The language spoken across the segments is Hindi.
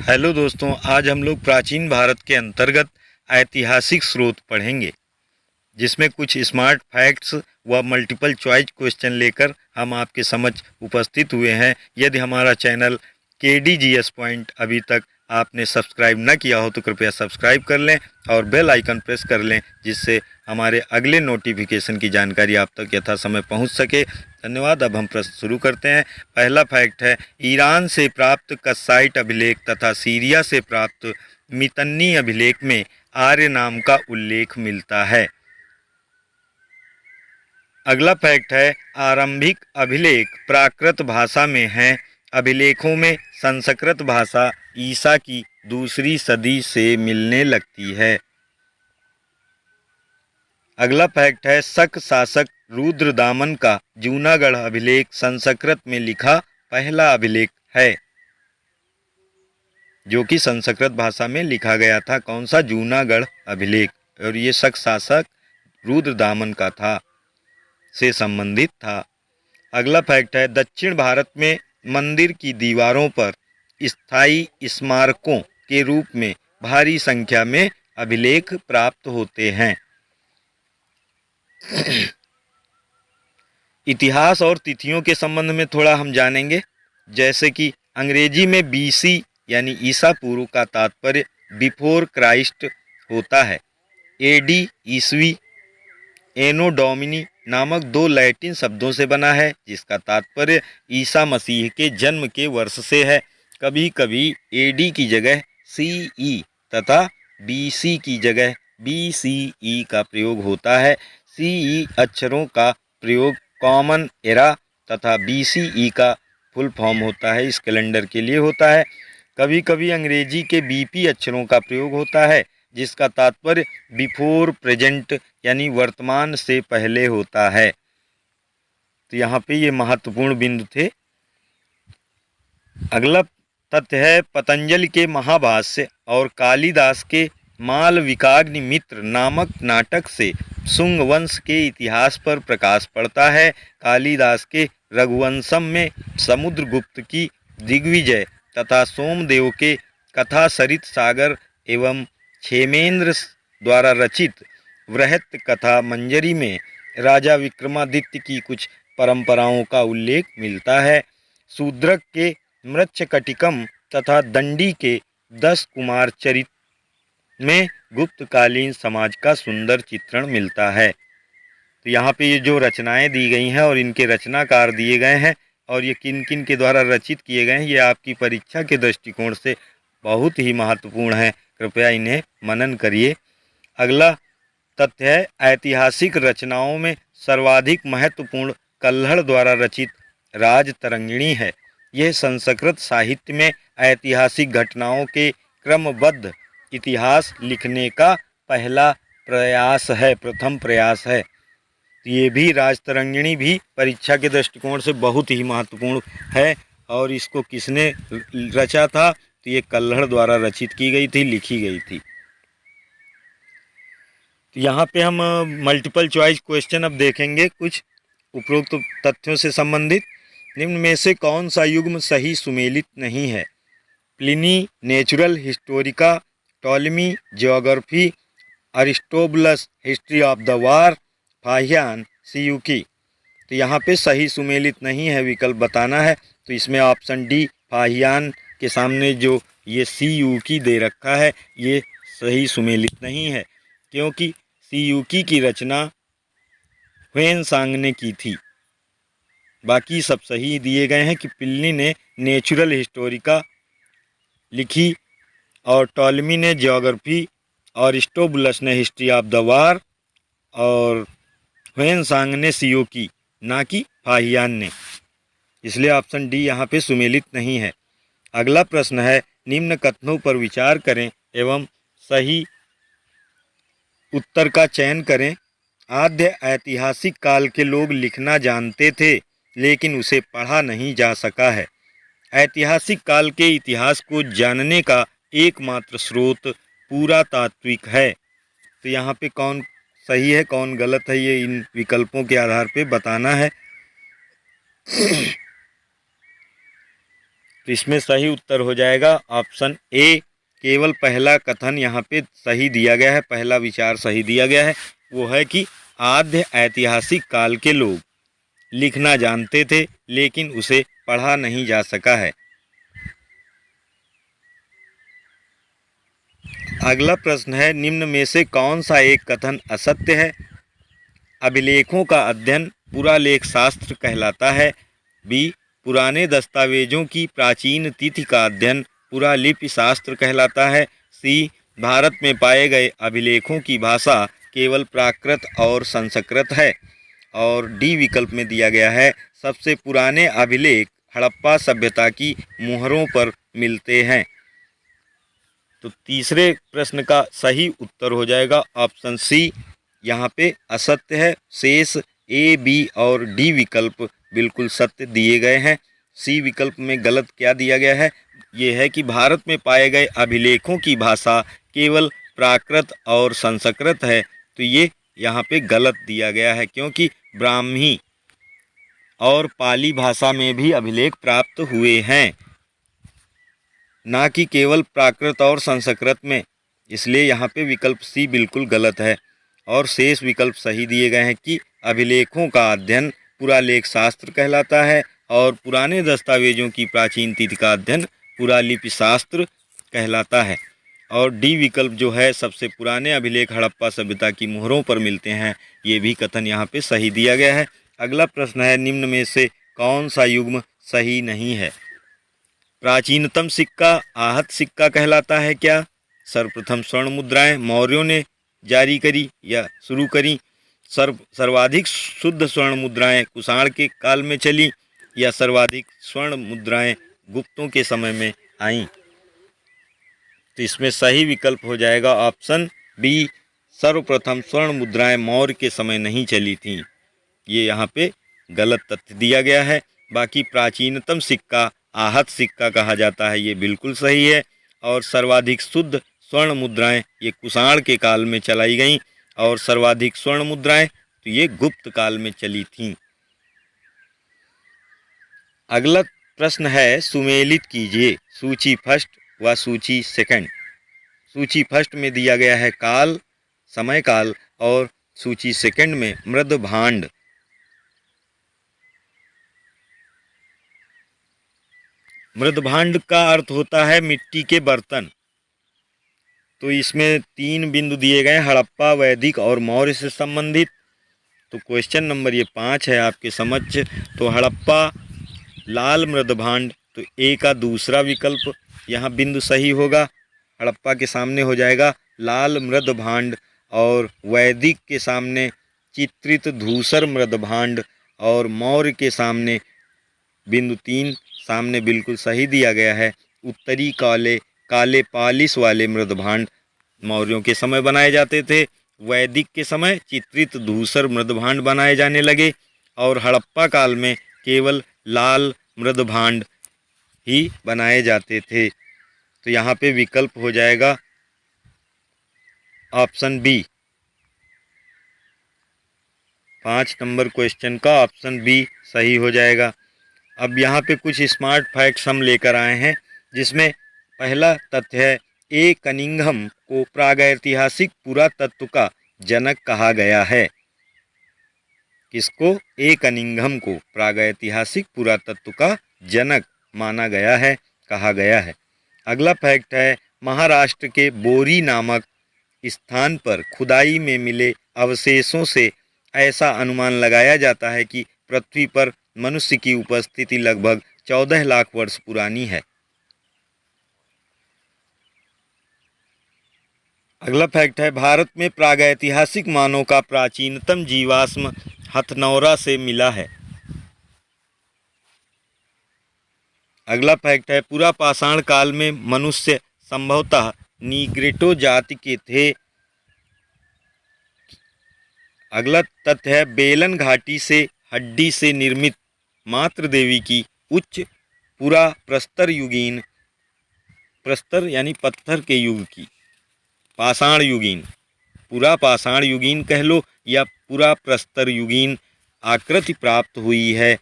हेलो दोस्तों, आज हम लोग प्राचीन भारत के अंतर्गत ऐतिहासिक स्रोत पढ़ेंगे, जिसमें कुछ स्मार्ट फैक्ट्स व मल्टीपल चॉइस क्वेश्चन लेकर हम आपके समक्ष उपस्थित हुए हैं। यदि हमारा चैनल KDGS पॉइंट अभी तक आपने सब्सक्राइब न किया हो तो कृपया सब्सक्राइब कर लें और बेल आइकन प्रेस कर लें, जिससे हमारे अगले नोटिफिकेशन की जानकारी आप तक यथा समय पहुँच सके। धन्यवाद। अब हम प्रश्न शुरू करते हैं। पहला फैक्ट है, ईरान से प्राप्त कस्साइट अभिलेख तथा सीरिया से प्राप्त मितन्नी अभिलेख में आर्य नाम का उल्लेख मिलता है। अगला फैक्ट है, आरंभिक अभिलेख प्राकृत भाषा में हैं। अभिलेखों में संस्कृत भाषा ईसा की दूसरी सदी से मिलने लगती है। अगला फैक्ट है, शक शासक रुद्रदामन का जूनागढ़ अभिलेख संस्कृत में लिखा पहला अभिलेख है, जो कि संस्कृत भाषा में लिखा गया था। कौन सा? जूनागढ़ अभिलेख। और ये शक शासक रुद्रदामन का था, से संबंधित था। अगला फैक्ट है, दक्षिण भारत में मंदिर की दीवारों पर स्थायी स्मारकों के रूप में भारी संख्या में अभिलेख प्राप्त होते हैं। इतिहास और तिथियों के संबंध में थोड़ा हम जानेंगे, जैसे कि अंग्रेजी में BC यानी ईसा पूर्व का तात्पर्य बिफोर क्राइस्ट होता है। AD ईसवी, एनो डोमिनी नामक दो लैटिन शब्दों से बना है, जिसका तात्पर्य ईसा मसीह के जन्म के वर्ष से है। कभी कभी AD की जगह CE तथा BC की जगह BCE का प्रयोग होता है। CE अक्षरों का प्रयोग कॉमन एरा तथा BCE का फुल फॉर्म होता है, इस कैलेंडर के लिए होता है। कभी कभी अंग्रेजी के BP अक्षरों का प्रयोग होता है, जिसका तात्पर्य बिफोर प्रेजेंट यानी वर्तमान से पहले होता है। तो यहाँ पे ये महत्वपूर्ण बिंदु थे। अगला तथ्य है, पतंजलि के महाभाष्य और कालिदास के मालविकाग्निमित्र नामक नाटक से शुंग वंश के इतिहास पर प्रकाश पड़ता है। कालिदास के रघुवंशम में समुद्रगुप्त की दिग्विजय तथा सोमदेव के कथा सरित सागर एवं क्षेमेंद्र द्वारा रचित वृहत कथा मंजरी में राजा विक्रमादित्य की कुछ परंपराओं का उल्लेख मिलता है। शूद्रक के मृच्छकटिकम तथा दंडी के 10 कुमार चरित में गुप्तकालीन समाज का सुंदर चित्रण मिलता है। तो यहाँ पे ये जो रचनाएं दी गई हैं और इनके रचनाकार दिए गए हैं और ये किन किन के द्वारा रचित किए गए हैं, ये आपकी परीक्षा के दृष्टिकोण से बहुत ही महत्वपूर्ण है। कृपया इन्हें मनन करिए। अगला तथ्य है, ऐतिहासिक रचनाओं में सर्वाधिक महत्वपूर्ण कल्हड़ द्वारा रचित राजतरंगिणी है। यह संस्कृत साहित्य में ऐतिहासिक घटनाओं के क्रमबद्ध इतिहास लिखने का पहला प्रयास है, प्रथम प्रयास है। ये भी राजतरंगिणी भी परीक्षा के दृष्टिकोण से बहुत ही महत्वपूर्ण है। और इसको किसने रचा था? तो ये कल्हड़ द्वारा रचित की गई थी, लिखी गई थी। तो यहाँ पे हम मल्टीपल चॉइस क्वेश्चन अब देखेंगे, कुछ उपरोक्त तथ्यों से संबंधित। निम्न में से कौन सा युग्म सही सुमेलित नहीं है? प्लिनी नेचुरल हिस्टोरिका, Ptolemy geography, Aristobulus history of the war, Fahien सीयूकी। तो यहाँ पे सही सुमेलित नहीं है विकल्प बताना है। तो इसमें ऑप्शन डी फाहियान के सामने जो ये सीयूकी दे रखा है, ये सही सुमेलित नहीं है, क्योंकि सीयूकी की रचना ह्वेनसांग ने की थी। बाकी सब सही दिए गए हैं कि प्लिनी ने नेचुरल हिस्टोरिका लिखी और टॉलेमी ने ज्योग्राफी और अरिस्टोबुलस ने हिस्ट्री ऑफ द वार और ह्वेनसांग ने सीयूकी, ना कि फाहियान ने। इसलिए ऑप्शन डी यहाँ पे सुमेलित नहीं है। अगला प्रश्न है, निम्न कथनों पर विचार करें एवं सही उत्तर का चयन करें। आद्य ऐतिहासिक काल के लोग लिखना जानते थे, लेकिन उसे पढ़ा नहीं जा सका है। ऐतिहासिक काल के इतिहास को जानने का एकमात्र स्रोत पुरातात्विक है। तो यहाँ पे कौन सही है कौन गलत है, ये इन विकल्पों के आधार पे बताना है। तो इसमें सही उत्तर हो जाएगा ऑप्शन ए। केवल पहला कथन यहाँ पे सही दिया गया है, पहला विचार सही दिया गया है, वो है कि आद्य ऐतिहासिक काल के लोग लिखना जानते थे लेकिन उसे पढ़ा नहीं जा सका है। अगला प्रश्न है, निम्न में से कौन सा एक कथन असत्य है? अभिलेखों का अध्ययन पुरालेख शास्त्र कहलाता है। बी, पुराने दस्तावेजों की प्राचीन तिथि का अध्ययन पुरालिपि शास्त्र कहलाता है। सी, भारत में पाए गए अभिलेखों की भाषा केवल प्राकृत और संस्कृत है। और डी विकल्प में दिया गया है, सबसे पुराने अभिलेख हड़प्पा सभ्यता की मुहरों पर मिलते हैं। तो तीसरे प्रश्न का सही उत्तर हो जाएगा ऑप्शन सी, यहाँ पे असत्य है। शेष ए, बी और डी विकल्प बिल्कुल सत्य दिए गए हैं। सी विकल्प में गलत क्या दिया गया है, ये है कि भारत में पाए गए अभिलेखों की भाषा केवल प्राकृत और संस्कृत है। तो ये यहाँ पे गलत दिया गया है, क्योंकि ब्राह्मी और पाली भाषा में भी अभिलेख प्राप्त हुए हैं, ना कि केवल प्राकृत और संस्कृत में। इसलिए यहाँ पे विकल्प सी बिल्कुल गलत है। और शेष विकल्प सही दिए गए हैं कि अभिलेखों का अध्ययन पुरालेख शास्त्र कहलाता है और पुराने दस्तावेजों की प्राचीन तिथि का अध्ययन पुरालिपि शास्त्र कहलाता है। और डी विकल्प जो है, सबसे पुराने अभिलेख हड़प्पा सभ्यता की मुहरों पर मिलते हैं, ये भी कथन यहाँ पे सही दिया गया है। अगला प्रश्न है, निम्न में से कौन सा युग्म सही नहीं है? प्राचीनतम सिक्का आहत सिक्का कहलाता है क्या? सर्वप्रथम स्वर्ण मुद्राएं मौर्यों ने जारी करी या शुरू करी? सर्वाधिक शुद्ध स्वर्ण मुद्राएं कुषाण के काल में चली या सर्वाधिक स्वर्ण मुद्राएं गुप्तों के समय में आईं? तो इसमें सही विकल्प हो जाएगा ऑप्शन बी, सर्वप्रथम स्वर्ण मुद्राएं मौर्य के समय नहीं चली थीं। ये यहाँ पे गलत तथ्य दिया गया है। बाकी प्राचीनतम सिक्का आहत सिक्का कहा जाता है, ये बिल्कुल सही है। और सर्वाधिक शुद्ध स्वर्ण मुद्राएं ये कुषाण के काल में चलाई गईं और सर्वाधिक स्वर्ण मुद्राएं तो ये गुप्त काल में चली थीं। अगला प्रश्न है, सुमेलित कीजिए सूची फर्स्ट व सूची सेकंड। सूची फर्स्ट में दिया गया है काल, समय काल, और सूची सेकंड में मृदभांड। मृदभांड का अर्थ होता है मिट्टी के बर्तन। तो इसमें 3 बिंदु दिए गए, हड़प्पा, वैदिक और मौर्य से संबंधित। तो क्वेश्चन नंबर ये 5 है आपके समक्ष। तो हड़प्पा लाल मृदभांड, तो ए का दूसरा विकल्प यहाँ बिंदु सही होगा। हड़प्पा के सामने हो जाएगा लाल मृदभांड और वैदिक के सामने चित्रित धूसर मृदभांड और मौर्य के सामने बिंदु 3 सामने बिल्कुल सही दिया गया है। उत्तरी काले पालिश वाले मृदभांड मौर्यों के समय बनाए जाते थे, वैदिक के समय चित्रित धूसर मृदभांड बनाए जाने लगे और हड़प्पा काल में केवल लाल मृदभांड ही बनाए जाते थे। तो यहाँ पे विकल्प हो जाएगा ऑप्शन बी। 5 नंबर क्वेश्चन का ऑप्शन बी सही हो जाएगा। अब यहाँ पे कुछ स्मार्ट फैक्ट्स हम लेकर आए हैं, जिसमें पहला तथ्य है, ए कनिंघम को प्रागैतिहासिक पुरातत्व का जनक कहा गया है। किसको? ए कनिंघम को प्रागैतिहासिक पुरातत्व का जनक माना गया है, कहा गया है। अगला फैक्ट है, महाराष्ट्र के बोरी नामक स्थान पर खुदाई में मिले अवशेषों से ऐसा अनुमान लगाया जाता है कि पृथ्वी पर मनुष्य की उपस्थिति लगभग 14 लाख वर्ष पुरानी है। अगला फैक्ट है, भारत में प्रागैतिहासिक मानव का प्राचीनतम जीवाश्म हथनौरा से मिला है। अगला फैक्ट है, पुरापाषाण काल में मनुष्य संभवतः नीग्रिटो जाति के थे। अगला तथ्य है, बेलन घाटी से हड्डी से निर्मित मातृ देवी की उच्च पुरा प्रस्तर युगीन, प्रस्तर यानी पत्थर के युग की, पाषाण युगीन, पुरा पाषाण युगीन कह लो या पुरा प्रस्तर युगीन आकृति प्राप्त हुई है।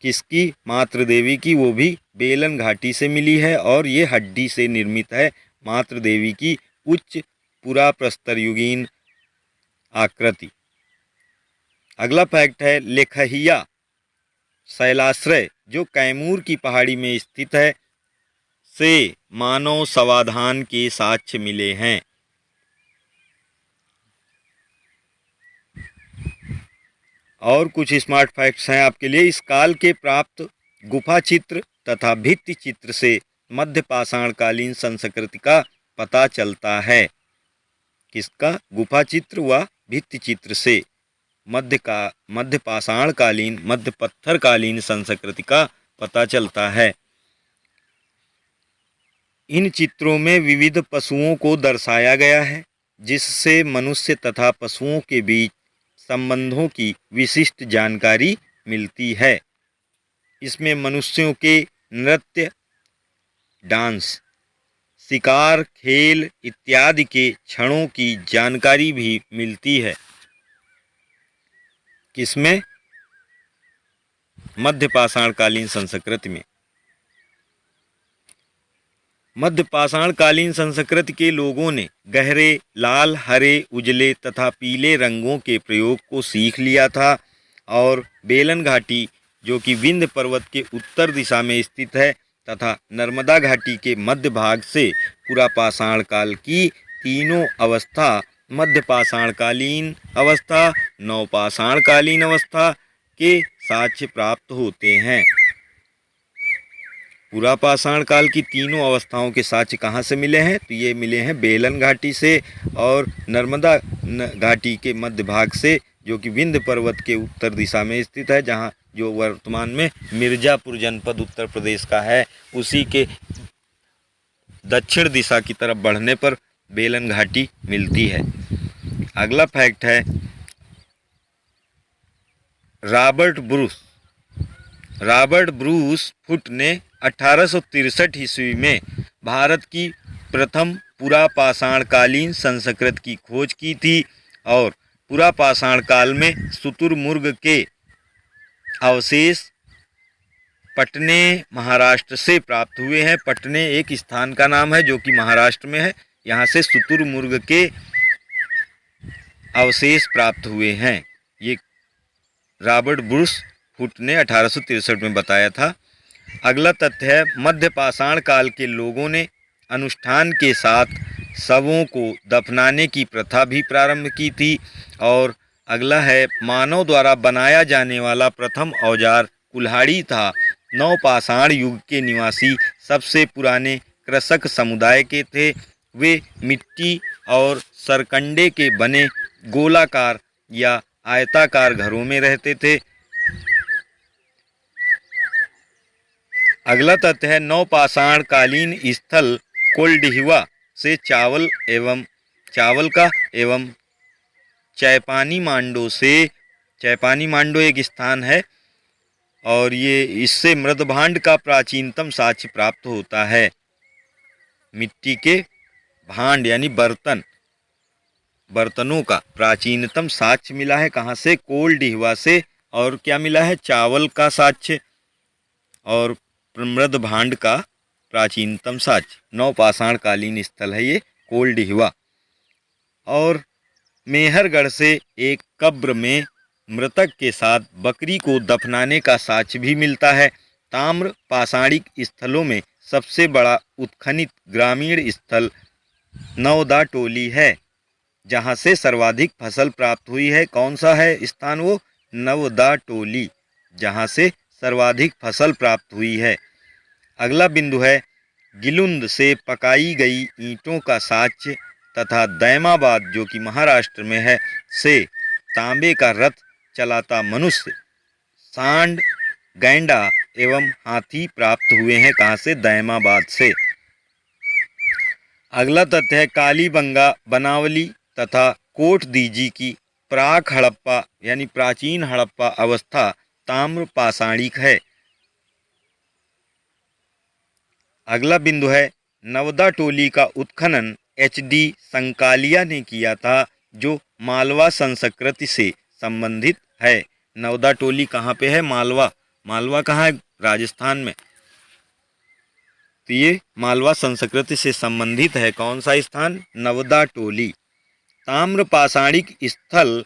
किसकी? मातृ देवी की, वो भी बेलन घाटी से मिली है और ये हड्डी से निर्मित है। मातृ देवी की उच्च पुराप्रस्तरयुगीन आकृति। अगला फैक्ट है लेखहिया शैलाश्रय जो कैमूर की पहाड़ी में स्थित है से मानव समाधान के साक्ष्य मिले हैं। और कुछ स्मार्ट फैक्ट्स हैं आपके लिए। इस काल के प्राप्त गुफा चित्र तथा भित्ति चित्र से मध्य पाषाणकालीन संस्कृति का पता चलता है। किसका? गुफा चित्र व भित्ति चित्र से मध्य पाषाणकालीन मध्य पत्थरकालीन संस्कृति का पता चलता है। इन चित्रों में विविध पशुओं को दर्शाया गया है जिससे मनुष्य तथा पशुओं के बीच संबंधों की विशिष्ट जानकारी मिलती है। इसमें मनुष्यों के नृत्य, डांस, शिकार, खेल इत्यादि के क्षणों की जानकारी भी मिलती है। किसमें? मध्य पाषाणकालीन संस्कृति में। मध्य पाषाणकालीन संस्कृति के लोगों ने गहरे लाल, हरे, उजले तथा पीले रंगों के प्रयोग को सीख लिया था और बेलन घाटी जो कि विंध्य पर्वत के उत्तर दिशा में स्थित है तथा नर्मदा घाटी के मध्य भाग से पुरापाषाण काल की तीनों अवस्था मध्य पाषाणकालीन अवस्था, नवपाषाणकालीन अवस्था के साक्ष्य प्राप्त होते हैं। पुरापाषाण काल की तीनों अवस्थाओं के साक्ष्य कहाँ से मिले हैं? तो ये मिले हैं बेलन घाटी से और नर्मदा घाटी के मध्य भाग से जो कि विंध्य पर्वत के उत्तर दिशा में स्थित है, जहाँ जो वर्तमान में मिर्ज़ापुर जनपद उत्तर प्रदेश का है, उसी के दक्षिण दिशा की तरफ बढ़ने पर बेलन घाटी मिलती है। अगला फैक्ट है रॉबर्ट ब्रूस फुट ने 1863 ईस्वी में भारत की प्रथम पुरापाषाणकालीन संस्कृति की खोज की थी और पुरापाषाण काल में शुतुरमुर्ग के अवशेष पटने महाराष्ट्र से प्राप्त हुए हैं। पटने एक स्थान का नाम है जो कि महाराष्ट्र में है। यहाँ से शुतुरमुर्ग के अवशेष प्राप्त हुए हैं। ये रॉबर्ट ब्रूस फुट ने 1863 में बताया था। अगला तथ्य है मध्य पाषाण काल के लोगों ने अनुष्ठान के साथ शवों को दफनाने की प्रथा भी प्रारंभ की थी। और अगला है मानव द्वारा बनाया जाने वाला प्रथम औजार कुल्हाड़ी था। नवपाषाण युग के निवासी सबसे पुराने कृषक समुदाय के थे। वे मिट्टी और सरकंडे के बने गोलाकार या आयताकार घरों में रहते थे। अगला तथ्य है नवपाषाण कालीन स्थल कोल्डिहिवा से चावल का एवं चैपानी मांडो एक स्थान है और ये इससे मृदभांड का प्राचीनतम साक्ष्य प्राप्त होता है। मिट्टी के भांड यानी बर्तनों का प्राचीनतम साक्ष्य मिला है। कहाँ से? कोल्डिहिवा से। और क्या मिला है? चावल का साक्ष्य और मृदभांड का प्राचीनतम साक्ष्य। नवपाषाण कालीन स्थल है ये कोल्डिहिवा। और मेहरगढ़ से एक कब्र में मृतक के साथ बकरी को दफनाने का साक्ष्य भी मिलता है। ताम्र पाषाणिक स्थलों में सबसे बड़ा उत्खनित ग्रामीण स्थल नवदा टोली है जहाँ से सर्वाधिक फसल प्राप्त हुई है। कौन सा है स्थान? वो नवदा टोली, जहाँ से सर्वाधिक फसल प्राप्त हुई है। अगला बिंदु है गिलुंद से पकाई गई ईंटों का साक्ष्य तथा दैमाबाद जो कि महाराष्ट्र में है से तांबे का रथ चलाता मनुष्य, सांड, गैंडा एवं हाथी प्राप्त हुए हैं। कहाँ से? दैमाबाद से। अगला तथ्य है कालीबंगा, बनावली तथा कोटदीजी की प्राक हड़प्पा यानी प्राचीन हड़प्पा अवस्था ताम्र पाषाणिक है। अगला बिंदु है नवदा टोली का उत्खनन HD संकालिया ने किया था जो मालवा संस्कृति से संबंधित है। नवदा टोली कहाँ पे है? मालवा मालवा कहाँ है? राजस्थान में। तो ये मालवा संस्कृति से संबंधित है। कौन सा स्थान? नवदा टोली। ताम्र पाषाणिक स्थल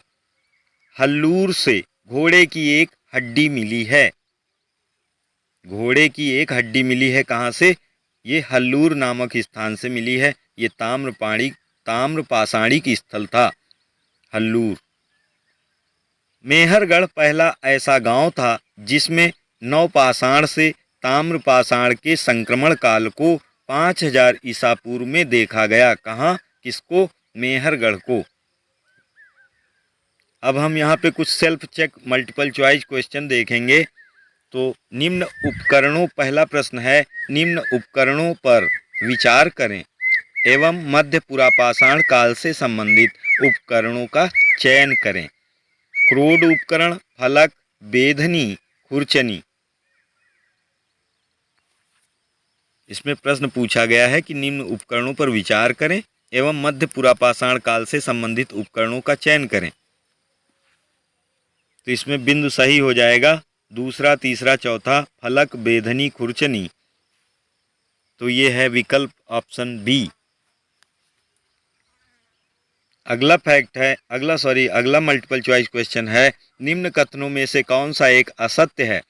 हल्लूर से घोड़े की एक हड्डी मिली है। घोड़े की एक हड्डी मिली है कहाँ से? ये हल्लूर नामक स्थान से मिली है। ये ताम्र पाषाणिक स्थल था हल्लूर। मेहरगढ़ पहला ऐसा गांव था जिसमें नवपाषाण से ताम्रपाषाण के संक्रमण काल को 5000 ईसा पूर्व में देखा गया। कहाँ? किसको? मेहरगढ़ को। अब हम यहाँ पे कुछ self check multiple choice question देखेंगे। तो निम्न उपकरणों, पहला प्रश्न है, निम्न उपकरणों पर विचार करें एवं मध्य पुरापाषाण काल से संबंधित उपकरणों का चयन करें। क्रोड उपकरण, फलक, बेधनी, खुरचनी। इसमें प्रश्न पूछा गया है कि निम्न उपकरणों पर विचार करें एवं मध्य पुरापाषाण काल से संबंधित उपकरणों का चयन करें। तो इसमें बिंदु सही हो जाएगा दूसरा, तीसरा, चौथा, फलक, बेधनी, खुरचनी। तो ये है विकल्प ऑप्शन बी। अगला मल्टीपल चॉइस क्वेश्चन है, निम्न कथनों में से कौन सा एक असत्य है?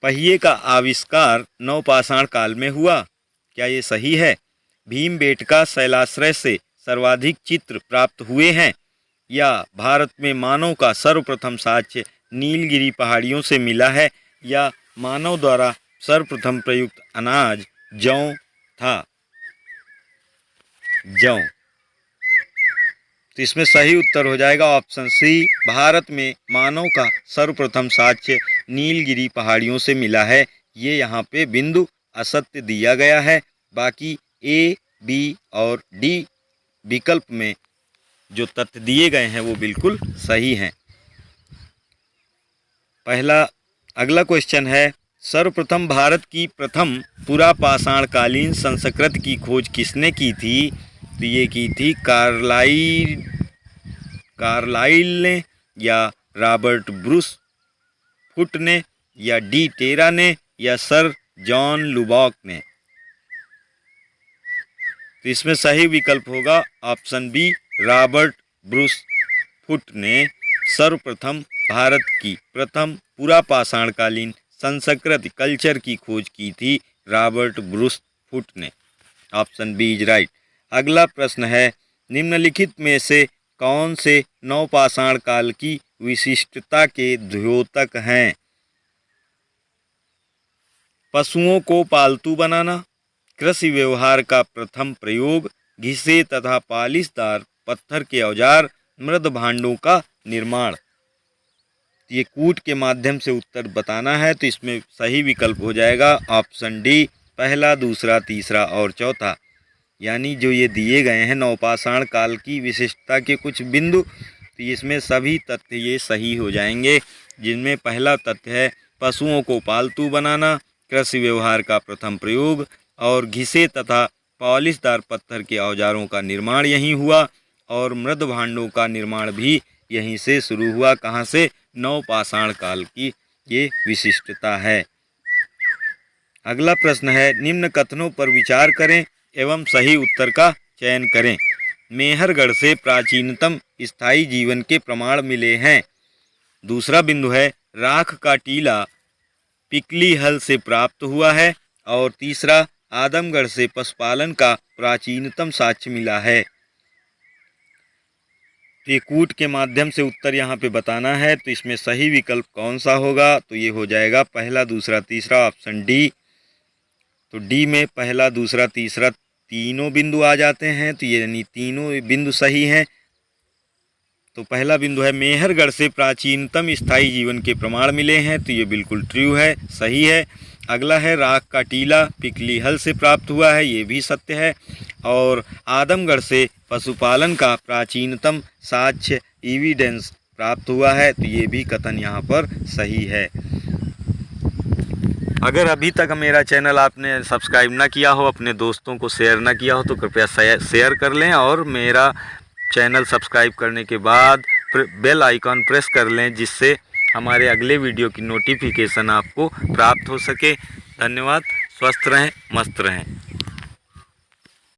पहिए का आविष्कार नवपाषाण काल में हुआ। क्या ये सही है? भीमबेटका शैलाश्रय से सर्वाधिक चित्र प्राप्त हुए हैं। या भारत में मानव का सर्वप्रथम साक्ष्य नीलगिरी पहाड़ियों से मिला है। या मानव द्वारा सर्वप्रथम प्रयुक्त अनाज जौ था। जौ। तो इसमें सही उत्तर हो जाएगा ऑप्शन सी, भारत में मानव का सर्वप्रथम साक्ष्य नीलगिरी पहाड़ियों से मिला है। ये यहाँ पे बिंदु असत्य दिया गया है। बाकी ए, बी और डी विकल्प में जो तथ्य दिए गए हैं वो बिल्कुल सही हैं। अगला क्वेश्चन है, सर्वप्रथम भारत की प्रथम पुरापाषाणकालीन संस्कृति की खोज किसने की थी? तो ये की थी कार्लाइल ने, या रॉबर्ट ब्रूस फुट ने, या डी टेरा ने, या सर जॉन लुबॉक ने। तो इसमें सही विकल्प होगा option B, Robert Bruce Foote ने सर्वप्रथम भारत की प्रथम पुरापाषाणकालीन संस्कृति कल्चर की खोज की थी। रॉबर्ट ब्रूस फुट ने। Option B is right. अगला प्रश्न है, निम्नलिखित में से कौन से नवपाषाण काल की विशिष्टता के द्योतक हैं? पशुओं को पालतू बनाना, कृषि व्यवहार का प्रथम प्रयोग, घिसे तथा पालिशदार पत्थर के औजार, मृद भांडों का निर्माण। ये कूट के माध्यम से उत्तर बताना है। तो इसमें सही विकल्प हो जाएगा ऑप्शन डी, पहला, दूसरा, तीसरा और चौथा। यानी जो ये दिए गए हैं नवपाषाण काल की विशिष्टता के कुछ बिंदु, तो इसमें सभी तथ्य ये सही हो जाएंगे। जिनमें पहला तथ्य है पशुओं को पालतू बनाना, कृषि व्यवहार का प्रथम प्रयोग और घिसे तथा पॉलिशदार पत्थर के औजारों का निर्माण यहीं हुआ, और मृद भांडों का निर्माण भी यहीं से शुरू हुआ। कहाँ से? नवपाषाण काल की ये विशिष्टता है। अगला प्रश्न है, निम्न कथनों पर विचार करें एवं सही उत्तर का चयन करें। मेहरगढ़ से प्राचीनतम स्थायी जीवन के प्रमाण मिले हैं। दूसरा बिंदु है, राख का टीला पिकली हल से प्राप्त हुआ है। और तीसरा, आदमगढ़ से पशुपालन का प्राचीनतम साक्ष्य मिला है। तो ये कूट के माध्यम से उत्तर यहाँ पे बताना है। तो इसमें सही विकल्प कौन सा होगा? तो ये हो जाएगा पहला, दूसरा, तीसरा, ऑप्शन डी। तो डी में पहला, दूसरा, तीसरा तीनों बिंदु आ जाते हैं। तो ये यानी तीनों बिंदु सही हैं। तो पहला बिंदु है, मेहरगढ़ से प्राचीनतम स्थायी जीवन के प्रमाण मिले हैं। तो ये बिल्कुल ट्रू है, सही है। अगला है, राख का टीला पिकली हल से प्राप्त हुआ है, ये भी सत्य है। और आदमगढ़ से पशुपालन का प्राचीनतम साक्ष्य एविडेंस प्राप्त हुआ है। तो ये भी कथन यहाँ पर सही है। अगर अभी तक मेरा चैनल आपने सब्सक्राइब ना किया हो, अपने दोस्तों को शेयर ना किया हो, तो कृपया शेयर कर लें। और मेरा चैनल सब्सक्राइब करने के बाद बेल आइकॉन प्रेस कर लें, जिससे हमारे अगले वीडियो की नोटिफिकेशन आपको प्राप्त हो सके। धन्यवाद। स्वस्थ रहें, मस्त रहें।